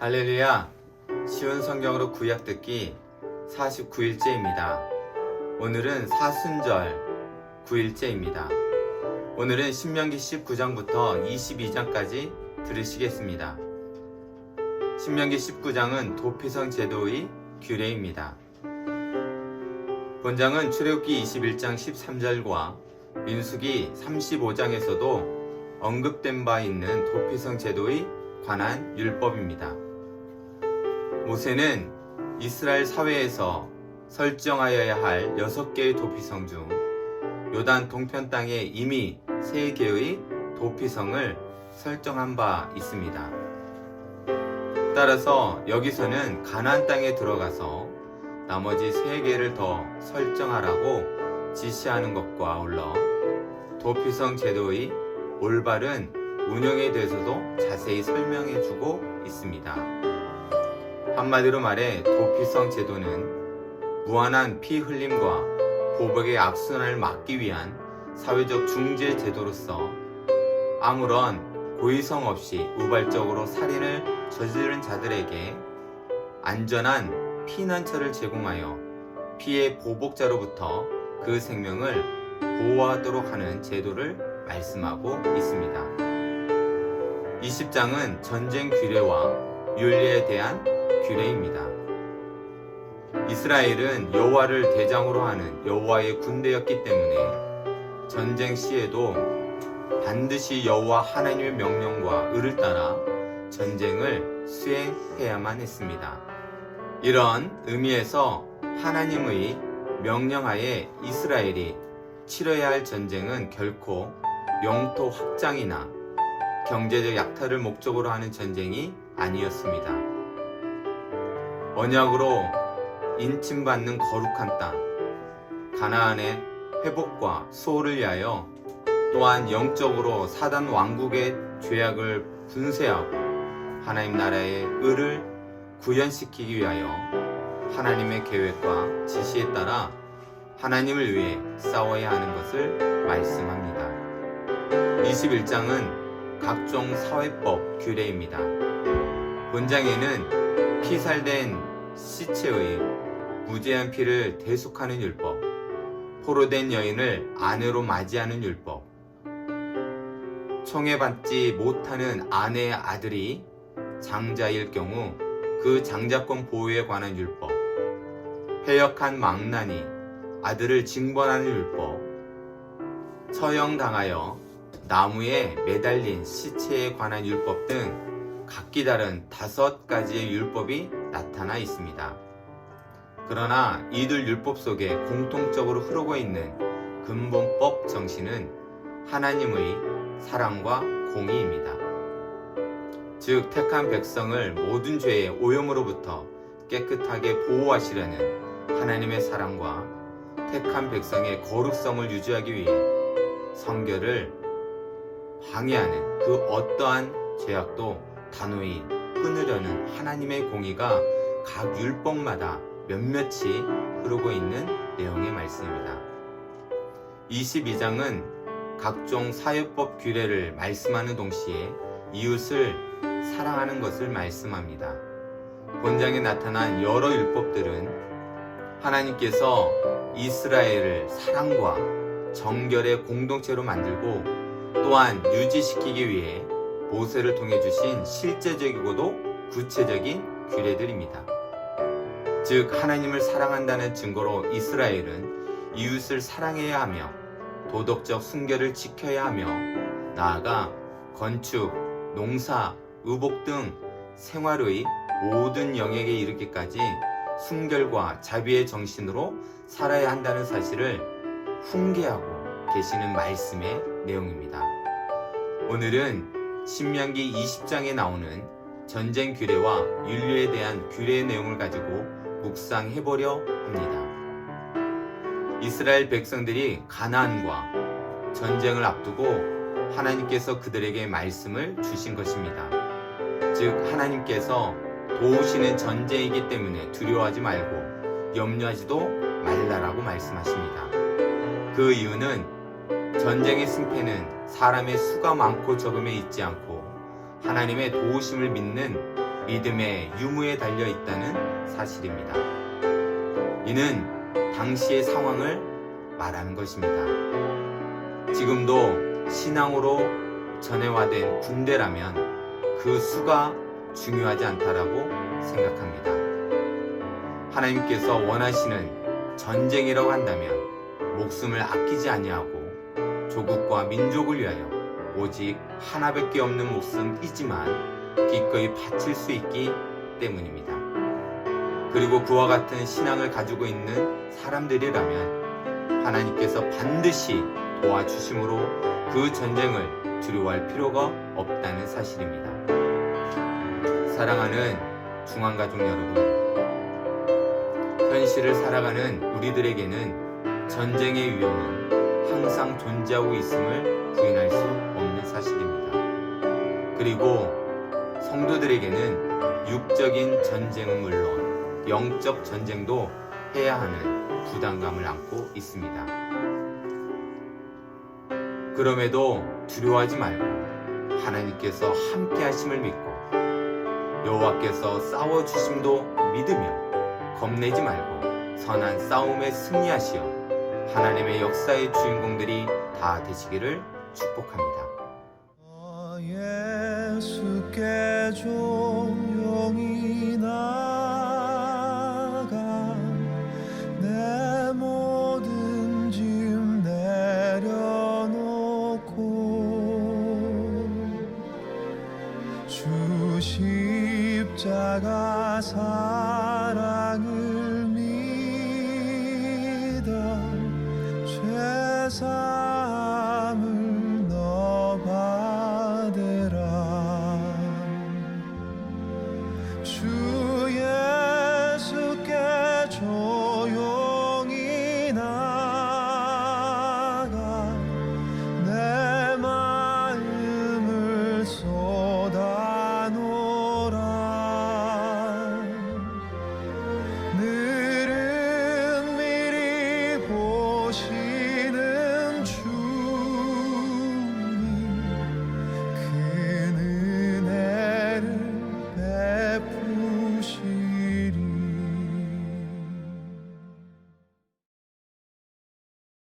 할렐루야! 쉬운 성경으로 구약 듣기 49일째입니다. 오늘은 사순절 9일째입니다. 오늘은 신명기 19장부터 22장까지 들으시겠습니다. 신명기 19장은 도피성 제도의 규례입니다. 본장은 출애굽기 21장 13절과 민수기 35장에서도 언급된 바 있는 도피성 제도에 관한 율법입니다. 모세는 이스라엘 사회에서 설정하여야 할 6개의 도피성 중 요단 동편 땅에 이미 3개의 도피성을 설정한 바 있습니다. 따라서 여기서는 가나안 땅에 들어가서 나머지 3개를 더 설정하라고 지시하는 것과 아울러 도피성 제도의 올바른 운영에 대해서도 자세히 설명해주고 있습니다. 한마디로 말해 도피성 제도는 무한한 피 흘림과 보복의 악순환을 막기 위한 사회적 중재 제도로서 아무런 고의성 없이 우발적으로 살인을 저지른 자들에게 안전한 피난처를 제공하여 피해 보복자로부터 그 생명을 보호하도록 하는 제도를 말씀하고 있습니다. 20장은 전쟁 규례와 윤리에 대한 규례입니다. 이스라엘은 여호와를 대장으로 하는 여호와의 군대였기 때문에 전쟁 시에도 반드시 여호와 하나님의 명령과 의를 따라 전쟁을 수행해야만 했습니다. 이런 의미에서 하나님의 명령하에 이스라엘이 치러야 할 전쟁은 결코 영토 확장이나 경제적 약탈을 목적으로 하는 전쟁이 아니었습니다. 언약으로 인침받는 거룩한 땅, 가나안의 회복과 수호를 위하여 또한 영적으로 사단 왕국의 죄악을 분쇄하고 하나님 나라의 의를 구현시키기 위하여 하나님의 계획과 지시에 따라 하나님을 위해 싸워야 하는 것을 말씀합니다. 21장은 각종 사회법 규례입니다. 본장에는 피살된 시체의 무죄한 피를 대속하는 율법, 포로된 여인을 아내로 맞이하는 율법, 총애받지 못하는 아내의 아들이 장자일 경우 그 장자권 보호에 관한 율법, 회역한 망나니 아들을 징벌하는 율법, 처형당하여 나무에 매달린 시체에 관한 율법 등 각기 다른 5가지의 율법이 나타나 있습니다. 그러나 이들 율법 속에 공통적으로 흐르고 있는 근본법 정신은 하나님의 사랑과 공의입니다. 즉 택한 백성을 모든 죄의 오염으로부터 깨끗하게 보호하시려는 하나님의 사랑과 택한 백성의 거룩성을 유지하기 위해 성결을 방해하는 그 어떠한 죄악도 단호히 끊으려는 하나님의 공의가 각 율법마다 몇몇이 흐르고 있는 내용의 말씀입니다. 22장은 각종 사회법 규례를 말씀하는 동시에 이웃을 사랑하는 것을 말씀합니다. 본장에 나타난 여러 율법들은 하나님께서 이스라엘을 사랑과 정결의 공동체로 만들고 또한 유지시키기 위해 모세를 통해 주신 실제적이고도 구체적인 규례들입니다. 즉 하나님을 사랑한다는 증거로 이스라엘은 이웃을 사랑해야 하며 도덕적 순결을 지켜야 하며 나아가 건축, 농사, 의복 등 생활의 모든 영역에 이르기까지 순결과 자비의 정신으로 살아야 한다는 사실을 훈계하고 계시는 말씀의 내용입니다. 오늘은 신명기 20장에 나오는 전쟁 규례와 윤리에 대한 규례의 내용을 가지고 묵상해보려 합니다. 이스라엘 백성들이 가나안과 전쟁을 앞두고 하나님께서 그들에게 말씀을 주신 것입니다. 즉 하나님께서 도우시는 전쟁이기 때문에 두려워하지 말고 염려하지도 말라라고 말씀하십니다. 그 이유는 전쟁의 승패는 사람의 수가 많고 적음에 있지 않고 하나님의 도우심을 믿는 믿음의 유무에 달려 있다는 사실입니다. 이는 당시의 상황을 말하는 것입니다. 지금도 신앙으로 전해화된 군대라면 그 수가 중요하지 않다라고 생각합니다. 하나님께서 원하시는 전쟁이라고 한다면 목숨을 아끼지 아니하고 조국과 민족을 위하여 오직 하나밖에 없는 목숨이지만 기꺼이 바칠 수 있기 때문입니다. 그리고 그와 같은 신앙을 가지고 있는 사람들이라면 하나님께서 반드시 도와주심으로 그 전쟁을 두려워할 필요가 없다는 사실입니다. 사랑하는 중앙가족 여러분, 현실을 살아가는 우리들에게는 전쟁의 위험은 항상 존재하고 있음을 부인할 수 없는 사실입니다. 그리고 성도들에게는 육적인 전쟁은 물론 영적 전쟁도 해야 하는 부담감을 안고 있습니다. 그럼에도 두려워하지 말고 하나님께서 함께 하심을 믿고 여호와께서 싸워주심도 믿으며 겁내지 말고 선한 싸움에 승리하시어 하나님의 역사의 주인공들이 다 되시기를 축복합니다. 예수께 종용이 나가 내 모든 짐 내려놓고 주 십자가 사랑을